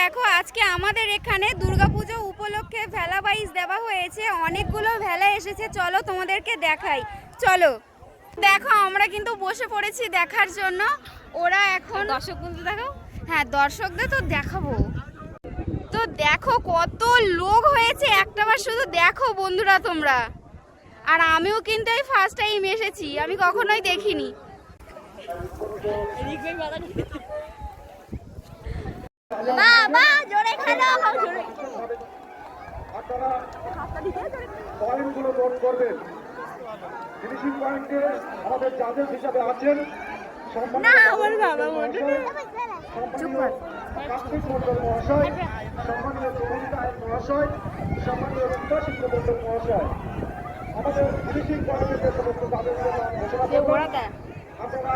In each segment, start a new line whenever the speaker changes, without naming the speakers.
দেখো আজকে আমাদের এখানে দুর্গাপুজো উপলক্ষে ভেলা বাইচ দেওয়া হয়েছে, অনেকগুলো ভেলা এসেছে। চলো তোমাদেরকে দেখাই, চলো। দেখো আমরা কিন্তু বসে পড়েছি দেখার জন্য। ওরা এখন
দর্শক বন্ধু দেখাও।
হ্যাঁ দর্শকদের তো দেখাবো। তো দেখো কত লোক হয়েছে, একটাবার শুধু দেখো বন্ধুরা তোমরা। আর আমিও কিন্তু এই ফার্স্ট টাইম এসেছি, আমি কখনোই দেখিনি।
বাবা জোরে খেলো, জোরে।
আপনারা পয়েন্টগুলো নোট করবেন। ফিনিশিং পয়েন্টে আমাদের জাজেস হিসাবে আছেন
না আমার বাবা মনে
সম্মানীয় কার্তিক মন্ডল মহাশয়, সম্মানীয় সুমন্তা মহাশয়, সম্মানীয় রূপা সিংহ মন্ডল মহাশয়। আমাদের ফিনিশিং পয়েন্টে যে সমস্ত জাজেসদের নাম ঘোষণা করবেন। আপনারা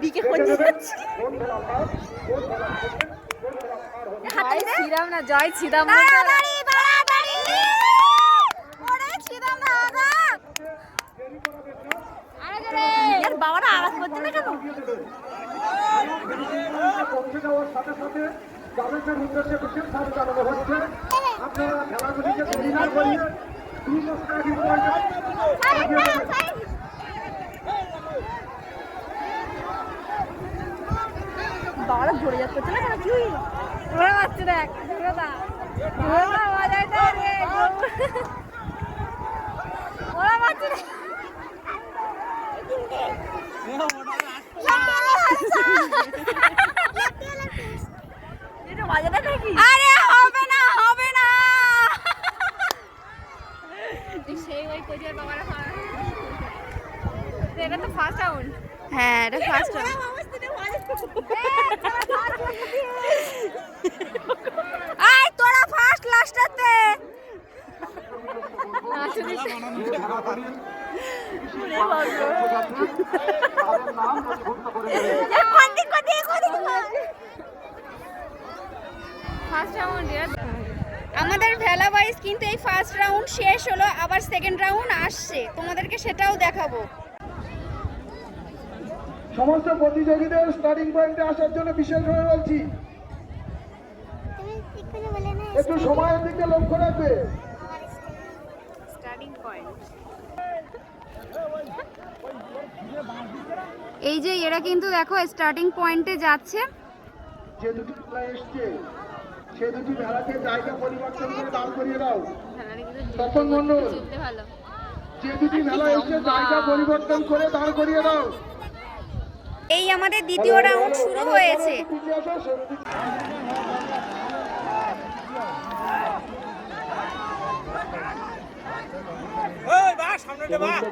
দিকে
দেখে
কোন
নেবেন
যাচ্ছে
কোন খেলা পাস, কোন খেলা সেকেন্ড, কোন খেলা পার হবে।
জয় শ্রীরাম না জয় শ্রীরাম
তাড়াতাড়ি তাড়াতাড়ি ওরে ছিদাম দাদা।
এর বাবারা আওয়াজ করছে না কেন?
পৌঁছে যাওয়ার সাথে সাথে যাদের উদ্দেশ্যে বিশেষ ভাবে জানানো হচ্ছে আপনারা খেলাগুলিকে দেরি না করিয়ে দ্রুত স্টার্টিং
বাবারা জোরে যাচ্ছে না কেন? কি ওরা মারছে দেখ, দাদা ওরা মজাটা রে, ওরা মারছে দেখ। এটা মজাটা নাকি?
আরে হবে না হবে না।
সেই ওই কোচের বাবারা এটা তো ফার্স্ট রাউন্ড।
হ্যাঁ এটা ফার্স্ট রাউন্ড। আয় তোরা ফার্স্ট লাস্টতে।
ফার্স্ট রাউন্ড
আমাদের ভেলা বাইচ কিন্তু এই ফার্স্ট রাউন্ড শেষ হলো, আবার সেকেন্ড রাউন্ড আসছে, তোমাদেরকে সেটাও দেখাবো।
সমস্ত প্রতিযোগীদের স্টার্টিং পয়েন্টে আসার জন্য বিশেষভাবে বলছি একটু সময়ের দিকে লক্ষ্য রাখবে।
স্টার্টিং পয়েন্ট এই যে এরা কিন্তু দেখো স্টার্টিং পয়েন্টে যাচ্ছে।
যে দুটি খেলা এসছে সে দুটি ভেলাকে জায়গা পরিবর্তন করে দাঁড় করিয়ে দাও। তপন মন্ডল, যে দুটি ভেলা এসছে জায়গা পরিবর্তন করে দাঁড় করিয়ে দাও।
এই আমাদের দ্বিতীয় রাউন্ড শুরু হয়েছে।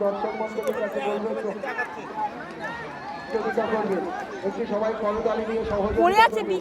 দর্শক মন্ডলের কাছে বলবেন একটু সবাই করতালি নিয়ে সহযোগিতা করবেন।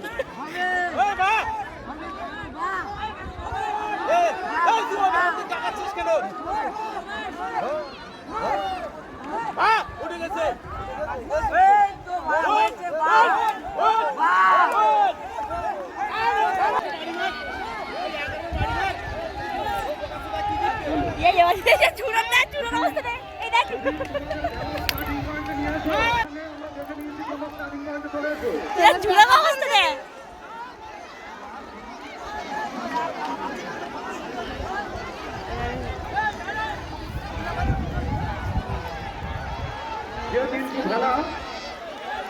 যে তিনটি খেলা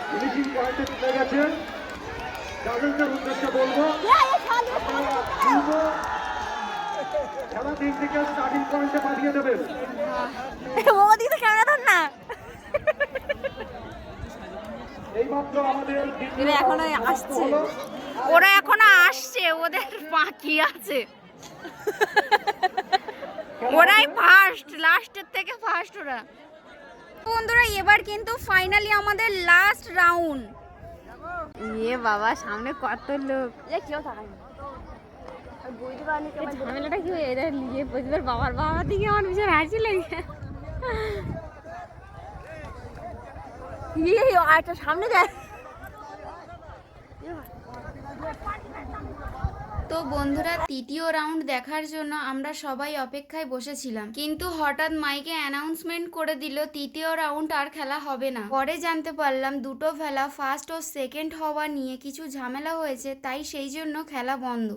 ফিনিশিং পয়েন্টে চলে গেছে তাদেরকে উদ্দেশ্যে বলবো আপনারা দ্রুত খেলা দিক থেকে স্টার্টিং পয়েন্টে পাঠিয়ে দেবেন।
ওদিকে ক্যামেরা ধর না।
এইমাত্র আমাদের
এরা এখনো আসছে,
ওরা এখনো আসছে, ওদের বাকি আছে। ওরাই ফার্স্ট, লাস্টের থেকে ফার্স্ট ওরা। বন্ধুরা এবার কিন্তু ফাইনালি আমাদের লাস্ট রাউন্ড।
এ বাবা সামনে কত লোক, কেউ থাকে না। ঝামেলাটা কি হয়? এরা নিয়ে প্রতিবার বাবার বাবার দিকে আমার ভীষণ হাসি লাগে। একটা সামনে যায়।
তো বন্ধুরা, তৃতীয় রাউন্ড দেখার জন্য আমরা সবাই অপেক্ষায় বসেছিলাম, কিন্তু হঠাৎ মাইকে অ্যানাউন্সমেন্ট করে দিল তৃতীয় রাউন্ড আর খেলা হবে না। পরে জানতে পারলাম দুটো ভেলা ফার্স্ট ও সেকেন্ড হওয়া নিয়ে কিছু ঝামেলা হয়েছে, তাই সেই জন্য খেলা বন্ধ।